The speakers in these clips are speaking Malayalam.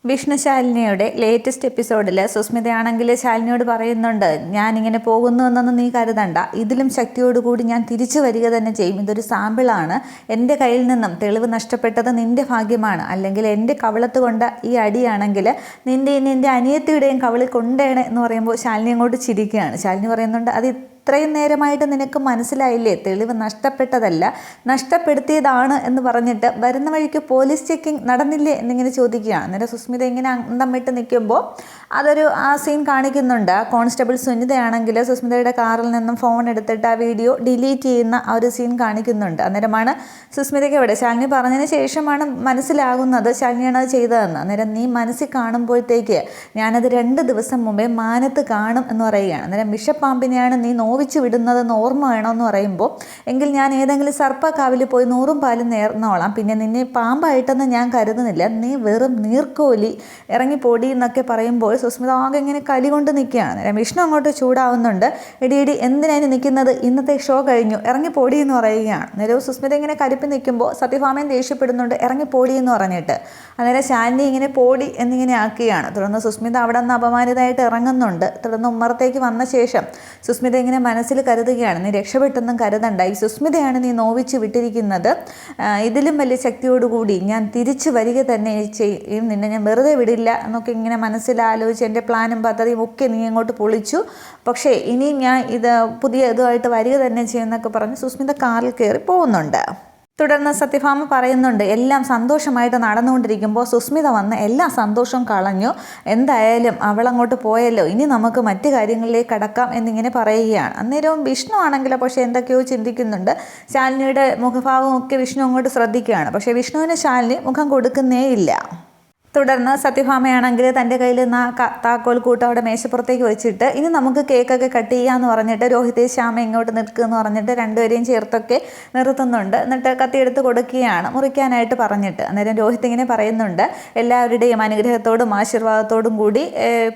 വിഷ്ണു ശാലിനിയുടെ ലേറ്റസ്റ്റ് എപ്പിസോഡിൽ സുസ്മിതയാണെങ്കിൽ ശാലിനിയോട് പറയുന്നുണ്ട്, ഞാനിങ്ങനെ പോകുന്നു എന്നൊന്നും നീ കരുതണ്ട, ഇതിലും ശക്തിയോടുകൂടി ഞാൻ തിരിച്ചു വരിക തന്നെ ചെയ്യും. ഇതൊരു സാമ്പിളാണ്. എൻ്റെ കയ്യിൽ നിന്നും തെളിവ് നഷ്ടപ്പെട്ടത് നിൻ്റെ ഭാഗ്യമാണ്. അല്ലെങ്കിൽ എൻ്റെ കവളത്ത് കൊണ്ട ഈ അടിയാണെങ്കിൽ നിൻ്റെ അനിയത്തിയുടെയും കവളിൽ കൊണ്ടേണേ എന്ന് പറയുമ്പോൾ ശാലിനി അങ്ങോട്ട് ചിരിക്കുകയാണ്. ശാലിനി പറയുന്നുണ്ട്, അത് ഇത്രയും നേരമായിട്ട് നിനക്ക് മനസ്സിലായില്ലേ, തെളിവ് നഷ്ടപ്പെട്ടതല്ല നഷ്ടപ്പെടുത്തിയതാണ് എന്ന് പറഞ്ഞിട്ട് വരുന്ന വഴിക്ക് പോലീസ് ചെക്കിങ് നടന്നില്ലേ എന്നിങ്ങനെ ചോദിക്കുകയാണ്. അന്നേരം സുസ്മിത ഇങ്ങനെ അന്തം വിട്ട് നിൽക്കുമ്പോൾ അതൊരു സീൻ കാണിക്കുന്നുണ്ട്. കോൺസ്റ്റബിൾ സുനിതയാണെങ്കിൽ സുസ്മിതയുടെ കാറിൽ നിന്നും ഫോൺ എടുത്തിട്ട് ആ വീഡിയോ ഡിലീറ്റ് ചെയ്യുന്ന ആ ഒരു സീൻ കാണിക്കുന്നുണ്ട്. അന്നേരമാണ് സുസ്മിതയ്ക്ക് ഇവിടെ ശാലിനി പറഞ്ഞതിന് ശേഷമാണ് മനസ്സിലാകുന്നത് ശാലിനിയാണ് അത് ചെയ്തതെന്ന്. അന്നേരം നീ മനസ്സിൽ കാണുമ്പോഴത്തേക്ക് ഞാനത് 2 ദിവസം മുമ്പേ മാനത്ത് കാണും എന്ന് പറയുകയാണ്. അന്നേരം വിഷപ്പാമ്പിനെയാണ് നീ നോവിച്ച് വിടുന്നതെന്ന് ഓർമ്മ വേണമെന്ന് പറയുമ്പോൾ, എങ്കിൽ ഞാൻ ഏതെങ്കിലും സർപ്പക്കാവിൽ പോയി 100 പാലും നേർന്നോളാം, പിന്നെ നിന്നെ പാമ്പായിട്ടൊന്നും ഞാൻ കരുതുന്നില്ല, നീ വെറും നീർക്കോലി, ഇറങ്ങിപ്പോടി എന്നൊക്കെ പറയുമ്പോൾ സുസ്മിത ആകെ ഇങ്ങനെ കലി കൊണ്ട് നിൽക്കുകയാണ്. വിഷ്ണു അങ്ങോട്ട് ചൂടാവുന്നുണ്ട്, ഇടി എന്തിനാണ് നിൽക്കുന്നത്, ഇന്നത്തെ ഷോ കഴിഞ്ഞു, ഇറങ്ങിപ്പോടി എന്ന് പറയുകയാണ്. അന്നേരം സുസ്മിത ഇങ്ങനെ കലിപ്പി നിൽക്കുമ്പോൾ സത്യഭാമയും ദേഷ്യപ്പെടുന്നുണ്ട്, ഇറങ്ങിപ്പോടി എന്ന് പറഞ്ഞിട്ട്. അന്നേരം ശാലിനി ഇങ്ങനെ പോടി എന്നിങ്ങനെ ആക്കുകയാണ്. തുടർന്ന് സുസ്മിത അവിടെ നിന്ന് അപമാനിതമായിട്ട് ഇറങ്ങുന്നുണ്ട്. തുടർന്ന് ഉമ്മറത്തേക്ക് വന്ന ശേഷം സുസ്മിത ഇങ്ങനെ മനസ്സിൽ കരുതുകയാണ്, നീ രക്ഷപ്പെട്ടൊന്നും കരുതണ്ട, ഈ സുസ്മിതയാണ് നീ നോവിച്ച് വിട്ടിരിക്കുന്നത്, ഇതിലും വലിയ ശക്തിയോടുകൂടി ഞാൻ തിരിച്ചു വരിക തന്നെ ചെയ്യും, നിന്നെ ഞാൻ വെറുതെ വിടില്ല എന്നൊക്കെ ഇങ്ങനെ മനസ്സിലാലോചിച്ച് എൻ്റെ പ്ലാനും പദ്ധതിയും ഒക്കെ നീ അങ്ങോട്ട് പൊളിച്ചു, പക്ഷേ ഇനി ഞാൻ പുതിയ ഇതുമായിട്ട് വരിക തന്നെ ചെയ്യുമെന്നൊക്കെ പറഞ്ഞ് സുസ്മിത കാറിൽ കയറി പോകുന്നുണ്ട്. തുടർന്ന് സത്യഭാമ പറയുന്നുണ്ട്, എല്ലാം സന്തോഷമായിട്ട് നടന്നുകൊണ്ടിരിക്കുമ്പോൾ സുസ്മിത വന്ന് എല്ലാ സന്തോഷവും കളഞ്ഞു, എന്തായാലും അവളങ്ങോട്ട് പോയല്ലോ, ഇനി നമുക്ക് മറ്റു കാര്യങ്ങളിലേക്ക് കടക്കാം എന്നിങ്ങനെ പറയുകയാണ്. അന്നേരവും വിഷ്ണു ആണെങ്കിലോ പക്ഷേ എന്തൊക്കെയോ ചിന്തിക്കുന്നുണ്ട്. ശാലിനിയുടെ മുഖഭാവമൊക്കെ വിഷ്ണു അങ്ങോട്ട് ശ്രദ്ധിക്കുകയാണ്. പക്ഷേ വിഷ്ണുവിന് ശാലിനി മുഖം കൊടുക്കുന്നേ ഇല്ല. തുടർന്ന് സത്യഭാമയാണെങ്കിൽ തൻ്റെ കയ്യിൽ നിന്ന് താക്കോൽ കൂട്ടം അവിടെ മേശപ്പുറത്തേക്ക് വെച്ചിട്ട്, ഇനി നമുക്ക് കേക്കൊക്കെ കട്ട് ചെയ്യാമെന്ന് പറഞ്ഞിട്ട് രോഹിത് ശ്യാമ ഇങ്ങോട്ട് നിൽക്കുമെന്ന് പറഞ്ഞിട്ട് രണ്ടുപേരെയും ചേർത്തൊക്കെ നിർത്തുന്നുണ്ട്. എന്നിട്ട് കത്തിയെടുത്ത് കൊടുക്കുകയാണ് മുറിക്കാനായിട്ട് പറഞ്ഞിട്ട്. അന്നേരം രോഹിത് ഇങ്ങനെ പറയുന്നുണ്ട്, എല്ലാവരുടെയും അനുഗ്രഹത്തോടും ആശീർവാദത്തോടും കൂടി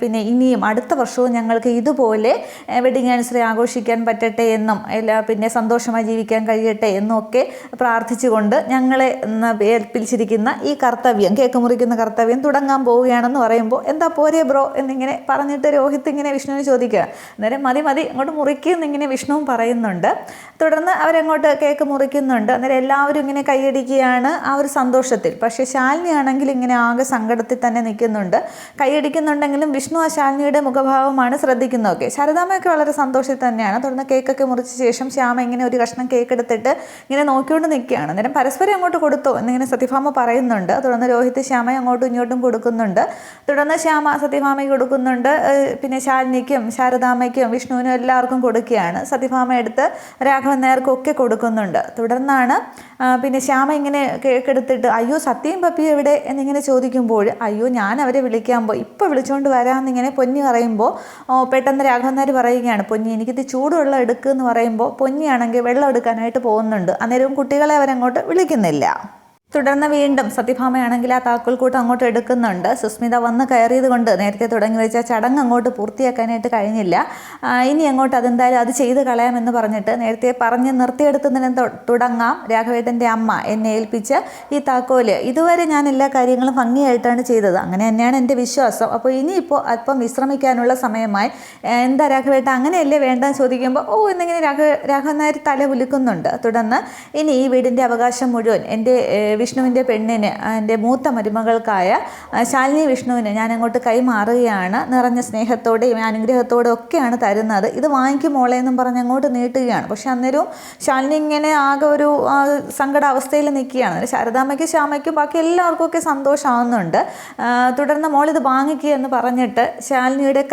പിന്നെ ഇനിയും അടുത്ത വർഷവും ഞങ്ങൾക്ക് ഇതുപോലെ വെഡിങ് ആനിവേഴ്സറി ആഘോഷിക്കാൻ പറ്റട്ടെ എന്നും പിന്നെ സന്തോഷമായി ജീവിക്കാൻ കഴിയട്ടെ എന്നും ഒക്കെ പ്രാർത്ഥിച്ചുകൊണ്ട് ഞങ്ങളെ ഏൽപ്പിച്ചിരിക്കുന്ന ഈ കർത്തവ്യം, കേക്ക് മുറിക്കുന്ന കർത്തവ്യം തുടങ്ങാൻ പോവുകയാണെന്ന് പറയുമ്പോൾ, എന്താ പോരെ ബ്രോ എന്നിങ്ങനെ പറഞ്ഞിട്ട് രോഹിത് ഇങ്ങനെ വിഷ്ണുവിനെ ചോദിക്കുക. അന്നേരം മതി അങ്ങോട്ട് മുറിക്കുന്നിങ്ങനെ വിഷ്ണുവും പറയുന്നുണ്ട്. തുടർന്ന് അവരങ്ങോട്ട് കേക്ക് മുറിക്കുന്നുണ്ട്. അന്നേരം എല്ലാവരും ഇങ്ങനെ കൈയടിക്കുകയാണ് ആ ഒരു സന്തോഷത്തിൽ. പക്ഷേ ശാലിനി ആണെങ്കിൽ ഇങ്ങനെ ആകെ സങ്കടത്തിൽ തന്നെ നിൽക്കുന്നുണ്ട്. കൈയടിക്കുന്നുണ്ടെങ്കിലും വിഷ്ണു ആ ശാലിനിയുടെ മുഖഭാവമാണ് ശ്രദ്ധിക്കുന്നതൊക്കെ. ശാരദാമ്മയൊക്കെ വളരെ സന്തോഷത്തിൽ തന്നെയാണ്. തുടർന്ന് കേക്കൊക്കെ മുറിച്ച ശേഷം ശ്യാമ ഇങ്ങനെ ഒരു കഷ്ണം കേക്ക് എടുത്തിട്ട് ഇങ്ങനെ നോക്കിക്കൊണ്ട് നിൽക്കുകയാണ്. അന്നേരം പരസ്പരം അങ്ങോട്ട് കൊടുത്തോ എന്നിങ്ങനെ സത്യഭാമ പറയുന്നുണ്ട്. തുടർന്ന് രോഹിത് ശ്യാമയെ അങ്ങോട്ടും ഇങ്ങോട്ടും കൊടുക്കുന്നുണ്ട്. തുടർന്ന് ശ്യാമ സത്യഭാമയ്ക്ക് കൊടുക്കുന്നുണ്ട്. പിന്നെ ശാലിനിക്കും ശാരദാമ്മയ്ക്കും വിഷ്ണുവിനും എല്ലാവർക്കും കൊടുക്കുകയാണ്. സത്യഭാമ എടുത്ത് രാഘവൻ നായർക്കും ഒക്കെ കൊടുക്കുന്നുണ്ട്. തുടർന്നാണ് പിന്നെ ശ്യാമ ഇങ്ങനെ കേക്കെടുത്തിട്ട്, അയ്യോ സത്യയും പപ്പിയും എവിടെ എന്നിങ്ങനെ ചോദിക്കുമ്പോൾ, അയ്യോ ഞാൻ അവരെ വിളിക്കാൻ പോയി, ഇപ്പോൾ വിളിച്ചുകൊണ്ട് വരാമെന്നിങ്ങനെ പൊന്നി പറയുമ്പോൾ പെട്ടെന്ന് രാഘവൻ നായർ പറയുകയാണ്, പൊന്നി എനിക്കിത് ചൂടുവെള്ളം എടുക്കുക എന്ന് പറയുമ്പോൾ പൊന്നിയാണെങ്കിൽ വെള്ളം എടുക്കാനായിട്ട് പോകുന്നുണ്ട്. അന്നേരവും കുട്ടികളെ അവരങ്ങോട്ട് വിളിക്കുന്നില്ല. തുടർന്ന് വീണ്ടും സത്യഭാമയാണെങ്കിൽ ആ താക്കോൽക്കൂട്ടം അങ്ങോട്ട് എടുക്കുന്നുണ്ട്. സുസ്മിത വന്ന് കയറിയത് കൊണ്ട് നേരത്തെ തുടങ്ങി വെച്ച ചടങ്ങ് അങ്ങോട്ട് പൂർത്തിയാക്കാനായിട്ട് കഴിഞ്ഞില്ല. ഇനി അങ്ങോട്ട് അതെന്തായാലും അത് ചെയ്ത് കളയാമെന്ന് പറഞ്ഞിട്ട് നേരത്തെ പറഞ്ഞ് നിർത്തിയെടുത്തതിന് തുടങ്ങാം. രാഘവേട്ടൻ്റെ അമ്മ എന്നെ ഏൽപ്പിച്ച ഈ താക്കോല് ഇതുവരെ ഞാൻ എല്ലാ കാര്യങ്ങളും ഭംഗിയായിട്ടാണ് ചെയ്തത്, അങ്ങനെ തന്നെയാണ് എൻ്റെ വിശ്വാസം. അപ്പോൾ ഇനിയിപ്പോൾ അല്പം വിശ്രമിക്കാനുള്ള സമയമായി, എന്താ രാഘവേട്ട അങ്ങനെയല്ലേ വേണ്ടെന്ന് ചോദിക്കുമ്പോൾ എന്നിങ്ങനെ രാഘവൻ നായർ തല കുലുക്കുന്നുണ്ട്. തുടർന്ന് ഇനി ഈ വീടിൻ്റെ അവകാശം മുഴുവൻ എൻ്റെ വിഷ്ണുവിൻ്റെ പെണ്ണിന്, എൻ്റെ മൂത്ത മരുമകൾക്കായ ശാലിനി വിഷ്ണുവിന് ഞാൻ അങ്ങോട്ട് കൈമാറുകയാണ്, നിറഞ്ഞ സ്നേഹത്തോടെയും അനുഗ്രഹത്തോടെയും ഒക്കെയാണ് തരുന്നത്, ഇത് വാങ്ങിക്കും മോളെ എന്നും പറഞ്ഞ് അങ്ങോട്ട് നീട്ടുകയാണ്. പക്ഷെ അന്നേരവും ശാലിനി ഇങ്ങനെ ആകെ ഒരു സങ്കടാവസ്ഥയിൽ നിൽക്കുകയാണ്. ശാരദാമ്മയ്ക്കും ശ്യാമയ്ക്കും ബാക്കി എല്ലാവർക്കും ഒക്കെ സന്തോഷമാവുന്നുണ്ട്. തുടർന്ന് മോളിത് വാങ്ങിക്കുക എന്ന് പറഞ്ഞിട്ട് ശാലിനിയുടെ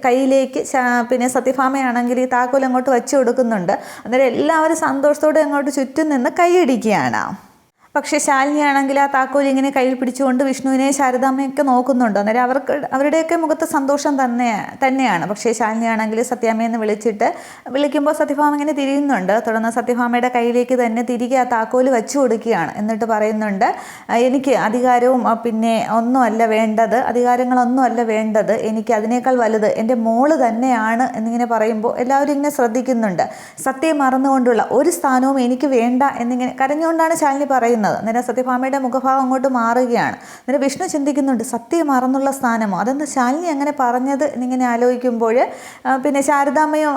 കയ്യിലേക്ക് പിന്നെ സത്യഭാമയാണെങ്കിൽ ഈ താക്കോൽ അങ്ങോട്ട് വെച്ച് കൊടുക്കുന്നുണ്ട്. അന്നേരം എല്ലാവരും സന്തോഷത്തോടെ അങ്ങോട്ട് ചുറ്റും നിന്ന് കൈയടിക്കുകയാണ്. പക്ഷേ ശാലിനിയാണെങ്കിൽ ആ താക്കോൽ ഇങ്ങനെ കയ്യിൽ പിടിച്ചുകൊണ്ട് വിഷ്ണുവിനെ ശാരദാമ്മയൊക്കെ നോക്കുന്നുണ്ട്. അന്നേരം അവരുടെയൊക്കെ മുഖത്ത് സന്തോഷം തന്നെയാണ്. പക്ഷേ ശാലിനിയാണെങ്കിൽ സത്യാമ്മയെന്ന് വിളിക്കുമ്പോൾ സത്യഭാമ ഇങ്ങനെ തിരിയുന്നുണ്ട്. തുടർന്ന് സത്യഭാമയുടെ കയ്യിലേക്ക് തന്നെ തിരികെ ആ താക്കോൽ വെച്ചു കൊടുക്കുകയാണ്. എന്നിട്ട് പറയുന്നുണ്ട്, എനിക്ക് അധികാരവും പിന്നെ ഒന്നുമല്ല വേണ്ടത്, അധികാരങ്ങളൊന്നുമല്ല വേണ്ടത്, എനിക്ക് അതിനേക്കാൾ വലുത് എൻ്റെ മോള് തന്നെയാണ് എന്നിങ്ങനെ പറയുമ്പോൾ എല്ലാവരും ഇങ്ങനെ ശ്രദ്ധിക്കുന്നുണ്ട്. സത്യം മറന്നുകൊണ്ടുള്ള ഒരു സ്ഥാനവും എനിക്ക് വേണ്ട എന്നിങ്ങനെ കരഞ്ഞുകൊണ്ടാണ് ശാലിനി പറയുന്നത്. പറയുന്നത്. അന്നേരം സത്യഭാമയുടെ മുഖഭാവം അങ്ങോട്ട് മാറുകയാണ്. അന്നേരം വിഷ്ണു ചിന്തിക്കുന്നുണ്ട്, സത്യ മറന്നുള്ള സ്ഥാനമോ, അതെന്താ ശാലിനി അങ്ങനെ പറഞ്ഞത് എന്നിങ്ങനെ ആലോചിക്കുമ്പോൾ പിന്നെ ശാരദാമ്മയും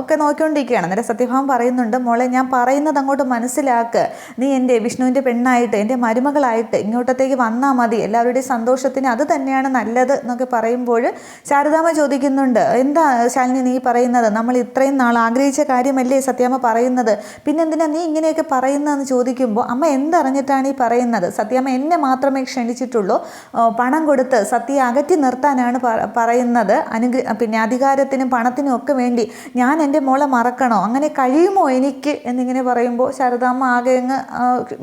ഒക്കെ നോക്കിക്കൊണ്ടിരിക്കുകയാണ്. അന്നേരം സത്യഭാമ പറയുന്നുണ്ട്, മോളെ ഞാൻ പറയുന്നത് അങ്ങോട്ട് മനസ്സിലാക്ക്, നീ എൻ്റെ വിഷ്ണുവിൻ്റെ പെണ്ണായിട്ട് എൻ്റെ മരുമകളായിട്ട് ഇങ്ങോട്ടത്തേക്ക് വന്നാൽ മതി, എല്ലാവരുടെയും സന്തോഷത്തിന് അത് തന്നെയാണ് നല്ലത് എന്നൊക്കെ പറയുമ്പോൾ ശാരദാമ്മ ചോദിക്കുന്നുണ്ട്, എന്താ ശാലിനി നീ പറയുന്നത്, നമ്മൾ ഇത്രയും നാൾ ആഗ്രഹിച്ച കാര്യമല്ലേ സത്യാമ്മ പറയുന്നത്, പിന്നെന്തിനാ നീ ഇങ്ങനെയൊക്കെ പറയുന്നതെന്ന് ചോദിക്കുമ്പോൾ അമ്മ എന്തറിഞ്ഞിട്ടാണ് ഈ പറയുന്നത്, സത്യാമ്മ എന്നെ മാത്രമേ ക്ഷണിച്ചിട്ടുള്ളൂ, പണം കൊടുത്ത് സത്യയെ അകറ്റി നിർത്താനാണ് പറയുന്നത്, പിന്നെ അധികാരത്തിനും പണത്തിനും ഒക്കെ വേണ്ടി ഞാൻ എൻ്റെ മോളെ മറക്കണോ, അങ്ങനെ കഴിയുമോ എനിക്ക് എന്നിങ്ങനെ പറയുമ്പോൾ ശാരദാമ്മ ആകെ അങ്ങ്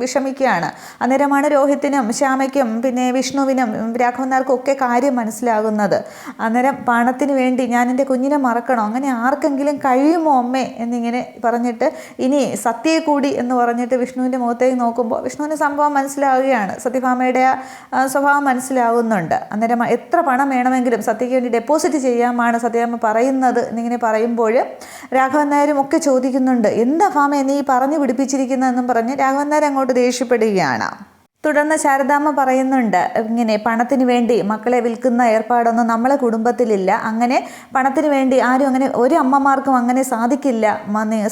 വിഷമിക്കുകയാണ്. അന്നേരമാണ് രോഹിത്തിനും ശ്യാമയ്ക്കും പിന്നെ വിഷ്ണുവിനും രാഘവൻ നായർക്കും ഒക്കെ കാര്യം മനസ്സിലാകുന്നത്. അന്നേരം പണത്തിന് വേണ്ടി ഞാൻ എൻ്റെ കുഞ്ഞിനെ മറക്കണോ, അങ്ങനെ ആർക്കെങ്കിലും കഴിയുമോ അമ്മേ എന്നിങ്ങനെ പറഞ്ഞിട്ട് ഇനി സത്യയെ കൂടി എന്ന് പറഞ്ഞിട്ട് വിഷ്ണുവിൻ്റെ മുഖത്തേക്ക് നോക്കുമ്പോൾ വിഷ്ണുവിന് സംഭവം മനസ്സിലാവുകയാണ്, സത്യഭാമയുടെ സ്വഭാവം മനസ്സിലാകുന്നുണ്ട്. അന്നേരം എത്ര പണം വേണമെങ്കിലും സത്യയ്ക്ക് വേണ്ടി ഡെപ്പോസിറ്റ് ചെയ്യാമാണ് സത്യഭാമ പറയുന്നത് എന്നിങ്ങനെ പറയുമ്പോൾ രാഘവൻ നായരും ഒക്കെ ചോദിക്കുന്നുണ്ട്, എന്താ ഭാമ നീ പറഞ്ഞു പിടിപ്പിച്ചിരിക്കുന്നതെന്നും പറഞ്ഞ് രാഘവൻ നായർ അങ്ങോട്ട് ദേഷ്യപ്പെടുകയാണ്. തുടർന്ന് ശാരദാമ്മ പറയുന്നുണ്ട്, ഇങ്ങനെ പണത്തിന് വേണ്ടി മക്കളെ വിൽക്കുന്ന ഏർപ്പാടൊന്നും നമ്മളെ കുടുംബത്തിലില്ല, അങ്ങനെ പണത്തിന് വേണ്ടി ആരും അങ്ങനെ ഒരു അമ്മമാർക്കും അങ്ങനെ സാധിക്കില്ല,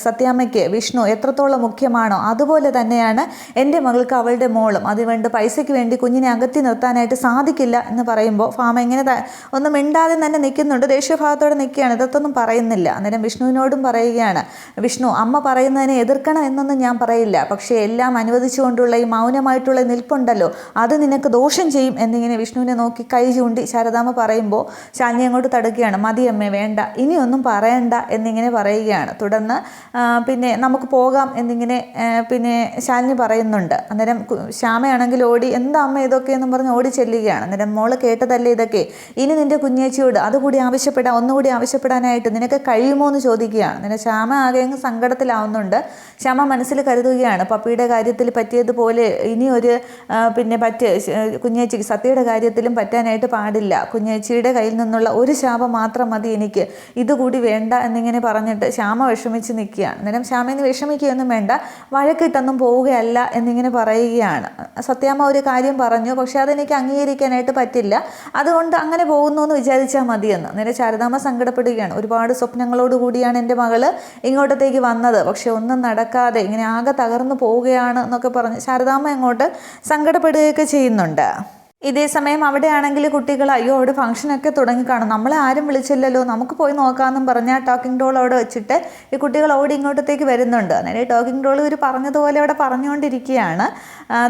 സത്യാമ്മയ്ക്ക് വിഷ്ണു എത്രത്തോളം മുഖ്യമാണോ അതുപോലെ തന്നെയാണ് എൻ്റെ മകൾക്ക് അവളുടെ മോളും, അതുകൊണ്ട് പൈസയ്ക്ക് വേണ്ടി കുഞ്ഞിനെ അകറ്റി നിർത്താനായിട്ട് സാധിക്കില്ല എന്ന് പറയുമ്പോൾ ഭാമ ഇങ്ങനെ ഒന്നും മിണ്ടാതെ തന്നെ നിൽക്കുന്നുണ്ട്, ദേഷ്യഭാവത്തോടെ നിൽക്കുകയാണ്, ഇതൊന്നും പറയുന്നില്ല. അന്നേരം വിഷ്ണുവിനോടും പറയുകയാണ്, വിഷ്ണു അമ്മ പറയുന്നതിനെ എതിർക്കണം എന്നൊന്നും ഞാൻ പറയില്ല, പക്ഷേ എല്ലാം അനുവദിച്ചുകൊണ്ടുള്ള ഈ മൗനമായിട്ടുള്ള ണ്ടല്ലോ അത് നിനക്ക് ദോഷം ചെയ്യും എന്നിങ്ങനെ വിഷ്ണുവിനെ നോക്കി കൈ ചൂണ്ടി ശാരദാമ്മ പറയുമ്പോൾ ശാലിനി അങ്ങോട്ട് തടുക്കുകയാണ്, മതിയമ്മേ വേണ്ട, ഇനിയൊന്നും പറയണ്ട എന്നിങ്ങനെ പറയുകയാണ്. തുടർന്ന് പിന്നെ നമുക്ക് പോകാം എന്നിങ്ങനെ പിന്നെ ശാലിനി പറയുന്നുണ്ട്. അന്നേരം ശ്യാമയാണെങ്കിൽ ഓടി, എന്താ അമ്മ ഇതൊക്കെ എന്നും പറഞ്ഞ് ഓടി ചെല്ലുകയാണ്. അന്നേരം മോള് കേട്ടതല്ലേ ഇതൊക്കെ, ഇനി നിന്റെ കുഞ്ഞേച്ചിയോട് അതുകൂടി ഒന്നുകൂടി ആവശ്യപ്പെടാനായിട്ട് നിനക്ക് കഴിയുമോ എന്ന് ചോദിക്കുകയാണ്. അന്നേരം ശ്യാമ ആകെ അങ്ങ് സങ്കടത്തിലാവുന്നുണ്ട്. ശ്യാമ മനസ്സിൽ കരുതുകയാണ്, പപ്പിയുടെ കാര്യത്തിൽ പറ്റിയതുപോലെ ഇനി ഒരു പിന്നെ കുഞ്ഞേച്ചിക്ക് സത്യയുടെ കാര്യത്തിലും പറ്റാനായിട്ട് പാടില്ല, കുഞ്ഞേച്ചിയുടെ കയ്യിൽ നിന്നുള്ള ഒരു ശാപം മാത്രം മതി എനിക്ക്, ഇതുകൂടി വേണ്ട എന്നിങ്ങനെ പറഞ്ഞിട്ട് ശ്യാമ വിഷമിച്ച് നിൽക്കുകയാണ്. അന്നേരം ശ്യാമേന്ന് വിഷമിക്കുകയൊന്നും വേണ്ട, വഴക്കിട്ടൊന്നും പോവുകയല്ല എന്നിങ്ങനെ പറയുകയാണ്. സത്യാമ്മ ഒരു കാര്യം പറഞ്ഞു, പക്ഷെ അതെനിക്ക് അംഗീകരിക്കാനായിട്ട് പറ്റില്ല, അതുകൊണ്ട് അങ്ങനെ പോകുന്നു എന്ന് വിചാരിച്ചാൽ മതിയെന്ന്. അന്നേരം ശാരദാമ്മ സങ്കടപ്പെടുകയാണ്, ഒരുപാട് സ്വപ്നങ്ങളോട് കൂടിയാണ് എൻ്റെ മകള് ഇങ്ങോട്ടത്തേക്ക് വന്നത്, പക്ഷെ ഒന്നും നടക്കാതെ ഇങ്ങനെ ആകെ തകർന്നു പോവുകയാണ് എന്നൊക്കെ പറഞ്ഞ് ശാരദാമ്മ അങ്ങോട്ട് സങ്കടപ്പെടുകയൊക്കെ ചെയ്യുന്നുണ്ട്. ഇതേ സമയം അവിടെയാണെങ്കിൽ കുട്ടികൾ അയ്യോ അവിടെ ഫംഗ്ഷനൊക്കെ തുടങ്ങിക്കാണും, നമ്മളെ ആരും വിളിച്ചില്ലല്ലോ, നമുക്ക് പോയി നോക്കാമെന്നും പറഞ്ഞാൽ ടോക്കിംഗ് ഡോൾ അവിടെ വെച്ചിട്ട് ഈ കുട്ടികൾ ഓടി ഇങ്ങോട്ടത്തേക്ക് വരുന്നുണ്ട്. അന്നേരം ടോക്കിംഗ് ഡോൾ ഇവർ പറഞ്ഞതുപോലെ അവിടെ പറഞ്ഞുകൊണ്ടിരിക്കുകയാണ്.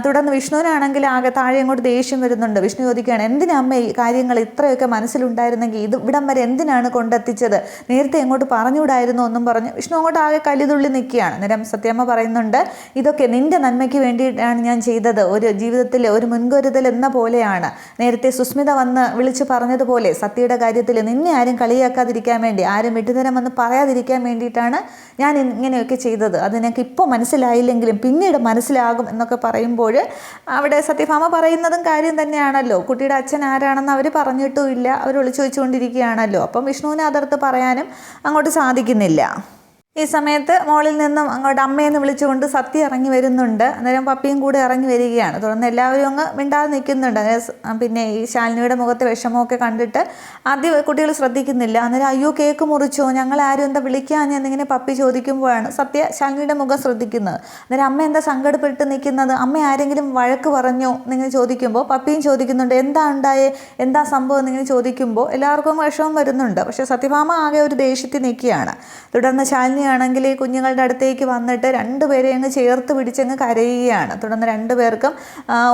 തുടർന്ന് വിഷ്ണുവിനാണെങ്കിൽ ആകെ താഴെ അങ്ങോട്ട് ദേഷ്യം വരുന്നുണ്ട്. വിഷ്ണു ചോദിക്കുകയാണ്, എന്തിനാ അമ്മ ഈ കാര്യങ്ങൾ ഇത്രയൊക്കെ മനസ്സിലുണ്ടായിരുന്നെങ്കിൽ ഇവിടം വരെ എന്തിനാണ് കൊണ്ടെത്തിച്ചത്, നേരത്തെ എങ്ങോട്ട് പറഞ്ഞുകൂടായിരുന്നു എന്നും പറഞ്ഞ് വിഷ്ണു അങ്ങോട്ട് ആകെ കലിതുള്ളി നിൽക്കുകയാണ്. അന്നേരം സത്യമ്മ പറയുന്നുണ്ട്, ഇതൊക്കെ നിന്റെ നന്മയ്ക്ക് വേണ്ടിയിട്ടാണ് ഞാൻ ചെയ്തത്, ഒരു ജീവിതത്തിൽ ഒരു മുൻകരുതൽ എന്ന പോലെ ാണ് നേരത്തെ സുസ്മിത വന്ന് വിളിച്ചു പറഞ്ഞതുപോലെ സത്യയുടെ കാര്യത്തിൽ നിന്നെ ആരും കളിയാക്കാതിരിക്കാൻ വേണ്ടി, ആരും വിട്ടുതരമെന്ന് പറയാതിരിക്കാൻ വേണ്ടിയിട്ടാണ് ഞാൻ ഇങ്ങനെയൊക്കെ ചെയ്തത്, അത് നിനക്ക് ഇപ്പോൾ മനസ്സിലായില്ലെങ്കിലും പിന്നീട് മനസ്സിലാകും എന്നൊക്കെ പറയുമ്പോൾ അവിടെ സത്യഭാമ പറയുന്നതും കാര്യം തന്നെയാണല്ലോ, കുട്ടിയുടെ അച്ഛൻ ആരാണെന്ന് അവർ പറഞ്ഞിട്ടുമില്ല, അവർ വിളിച്ചു വെച്ചുകൊണ്ടിരിക്കുകയാണല്ലോ, അപ്പം വിഷ്ണുവിനെ അതിർത്ത് പറയാനും അങ്ങോട്ട് സാധിക്കുന്നില്ല. ഈ സമയത്ത് മോളിൽ നിന്നും അങ്ങോട്ട് അമ്മയെന്ന് വിളിച്ചുകൊണ്ട് സത്യ ഇറങ്ങി വരുന്നുണ്ട്. അന്നേരം പപ്പിയും കൂടെ ഇറങ്ങി വരികയാണ്. തുടർന്ന് എല്ലാവരും അങ്ങ് മിണ്ടാതെ നിൽക്കുന്നുണ്ട്. പിന്നെ ഈ ശാലിനിയുടെ മുഖത്തെ വിഷമമൊക്കെ കണ്ടിട്ട് ആദ്യം കുട്ടികൾ ശ്രദ്ധിക്കുന്നില്ല. അന്നേരം അയ്യോ കേക്ക് മുറിച്ചോ, ഞങ്ങളാരും എന്താ വിളിക്കാൻ എന്നിങ്ങനെ പപ്പി ചോദിക്കുമ്പോഴാണ് സത്യ ശാലിനിയുടെ മുഖം ശ്രദ്ധിക്കുന്നത്. അന്നേരം അമ്മ എന്താ സങ്കടപ്പെട്ട് നിൽക്കുന്നത്, അമ്മ ആരെങ്കിലും വഴക്ക് പറഞ്ഞോ എന്നിങ്ങനെ ചോദിക്കുമ്പോൾ പപ്പിയും ചോദിക്കുന്നുണ്ട്, എന്താ ഉണ്ടായേ, എന്താ സംഭവം എന്നിങ്ങനെ ചോദിക്കുമ്പോൾ എല്ലാവർക്കും വിഷമം വരുന്നുണ്ട്. പക്ഷേ സത്യഭാമ ആകെ ഒരു ദേഷ്യത്തിൽ നിൽക്കുകയാണ്. തുടർന്ന് ശാലിനി ആണെങ്കിൽ ഈ കുഞ്ഞുങ്ങളുടെ അടുത്തേക്ക് വന്നിട്ട് രണ്ടുപേരെ അങ്ങ് ചേർത്ത് പിടിച്ചങ്ങ് കരയുകയാണ്. തുടർന്ന് രണ്ടുപേർക്കും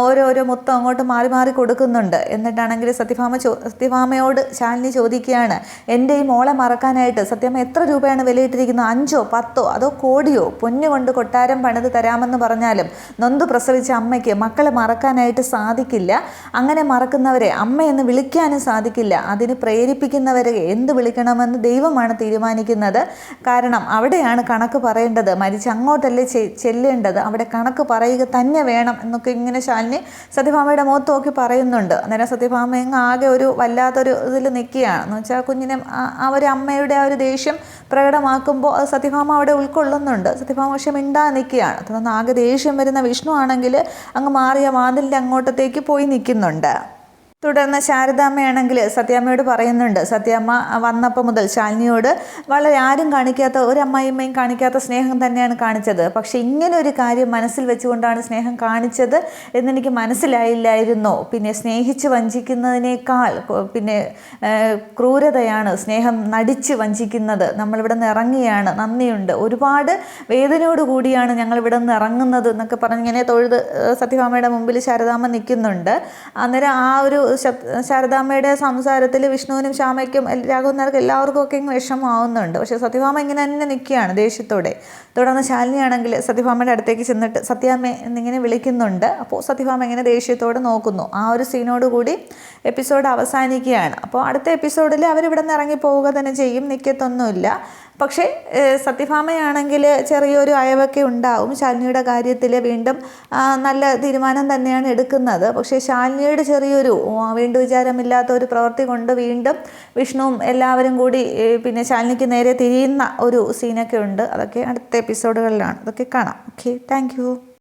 ഓരോരോ മുത്തം അങ്ങോട്ട് മാറി മാറി കൊടുക്കുന്നുണ്ട്. എന്നിട്ടാണെങ്കിൽ സത്യഭാമയോട് ശാലിനി ചോദിക്കുകയാണ്, എൻ്റെ ഈ മോളെ മറക്കാനായിട്ട് സത്യമ്മ എത്ര രൂപയാണ് വിലയിട്ടിരിക്കുന്നത്, 5ഓ 10ഓ അതോ കോടിയോ, പൊന്നുകൊണ്ട് കൊട്ടാരം പണിത് തരാമെന്ന് പറഞ്ഞാലും നൊന്ത് പ്രസവിച്ച അമ്മയ്ക്ക് മക്കളെ മറക്കാനായിട്ട് സാധിക്കില്ല. അങ്ങനെ മറക്കുന്നവരെ അമ്മയെന്ന് വിളിക്കാനും സാധിക്കില്ല. അതിന് പ്രേരിപ്പിക്കുന്നവരെ എന്ത് വിളിക്കണമെന്ന് ദൈവമാണ് തീരുമാനിക്കുന്നത്. കാരണം അവിടെയാണ് കണക്ക് പറയേണ്ടത്, മരിച്ച് അങ്ങോട്ടല്ലേ ചെല്ലേണ്ടത്, അവിടെ കണക്ക് പറയുക തന്നെ വേണം എന്നൊക്കെ ഇങ്ങനെ ശാലിനി സത്യഭാമയുടെ മുഖത്ത് നോക്കി പറയുന്നുണ്ട്. അന്നേരം സത്യഭാമ ആകെ ഒരു വല്ലാത്തൊരു ഇതിൽ നിൽക്കുകയാണ്. എന്ന് വെച്ചാൽ കുഞ്ഞിനെ ആ ഒരു അമ്മയുടെ ആ ഒരു ദേഷ്യം പ്രകടമാക്കുമ്പോൾ അത് സത്യഭാമ അവിടെ ഉൾക്കൊള്ളുന്നുണ്ട്. സത്യഭാമ പക്ഷെ മിണ്ടാതെ നിൽക്കുകയാണ്. തുടർന്ന് ആകെ ദേഷ്യം വരുന്ന വിഷ്ണു ആണെങ്കിൽ അങ്ങ് മാറിയ വാതിലിൻ്റെ അങ്ങോട്ടത്തേക്ക് പോയി നിൽക്കുന്നുണ്ട്. തുടർന്ന് ശാരദാമ്മയാണെങ്കിൽ സത്യാമ്മയോട് പറയുന്നുണ്ട്, സത്യാമ്മ വന്നപ്പോൾ മുതൽ ശാലിനിയോട് വളരെ ആരും കാണിക്കാത്ത, ഒരു അമ്മായിയമ്മയും കാണിക്കാത്ത സ്നേഹം തന്നെയാണ് കാണിച്ചത്. പക്ഷേ ഇങ്ങനെ ഒരു കാര്യം മനസ്സിൽ വെച്ചുകൊണ്ടാണ് സ്നേഹം കാണിച്ചത് എന്നെനിക്ക് മനസ്സിലായില്ലായിരുന്നു. പിന്നെ സ്നേഹിച്ച് വഞ്ചിക്കുന്നതിനേക്കാൾ പിന്നെ ക്രൂരതയാണ് സ്നേഹം നടിച്ച് വഞ്ചിക്കുന്നത്. നമ്മളിവിടെ നിന്ന് ഇറങ്ങിയാണ്, നന്ദിയുണ്ട്, ഒരുപാട് വേദനയോട് കൂടിയാണ് ഞങ്ങളിവിടെ നിന്ന് ഇറങ്ങുന്നത് എന്നൊക്കെ പറഞ്ഞ് ഇങ്ങനെ തൊഴുത് സത്യഭാമയുടെ മുമ്പിൽ ശാരദാമ്മ നിൽക്കുന്നുണ്ട്. അന്നേരം ആ ഒരു ശാരദാമ്മയുടെ സംസാരത്തിൽ വിഷ്ണുവിനും ശ്യാമയ്ക്കും രാഘവനാർക്ക് എല്ലാവർക്കും ഒക്കെ ഇങ്ങ് വിഷമമാവുന്നുണ്ട്. പക്ഷേ സത്യഭാമ ഇങ്ങനെ തന്നെ നിൽക്കുകയാണ് ദേഷ്യത്തോടെ. തുടർന്ന് ശാലിനിയാണെങ്കിൽ സത്യഭാമയുടെ അടുത്തേക്ക് ചെന്നിട്ട് സത്യാമ്മ എന്നിങ്ങനെ വിളിക്കുന്നുണ്ട്. അപ്പോൾ സത്യഭാമ ഇങ്ങനെ ദേഷ്യത്തോടെ നോക്കുന്നു. ആ ഒരു സീനോടുകൂടി എപ്പിസോഡ് അവസാനിക്കുകയാണ്. അപ്പോൾ അടുത്ത എപ്പിസോഡിൽ അവരിവിടെ നിന്ന് ഇറങ്ങി പോവുക തന്നെ ചെയ്യും, നിൽക്കത്തൊന്നുമില്ല. പക്ഷേ സത്യഭാമയാണെങ്കിൽ ചെറിയൊരു അയവൊക്കെ ഉണ്ടാവും. ശാലിനിയുടെ കാര്യത്തിൽ വീണ്ടും നല്ല തീരുമാനം തന്നെയാണ് എടുക്കുന്നത്. പക്ഷേ ശാലിനിയുടെ ചെറിയൊരു വീണ്ടും വിചാരമില്ലാത്ത ഒരു പ്രവൃത്തി കൊണ്ട് വീണ്ടും വിഷ്ണുവും എല്ലാവരും കൂടി പിന്നെ ശാലിനിക്ക് നേരെ തിരിയുന്ന ഒരു സീനൊക്കെ ഉണ്ട്. അതൊക്കെ അടുത്ത എപ്പിസോഡുകളിലാണ്, അതൊക്കെ കാണാം. Okay, thank you.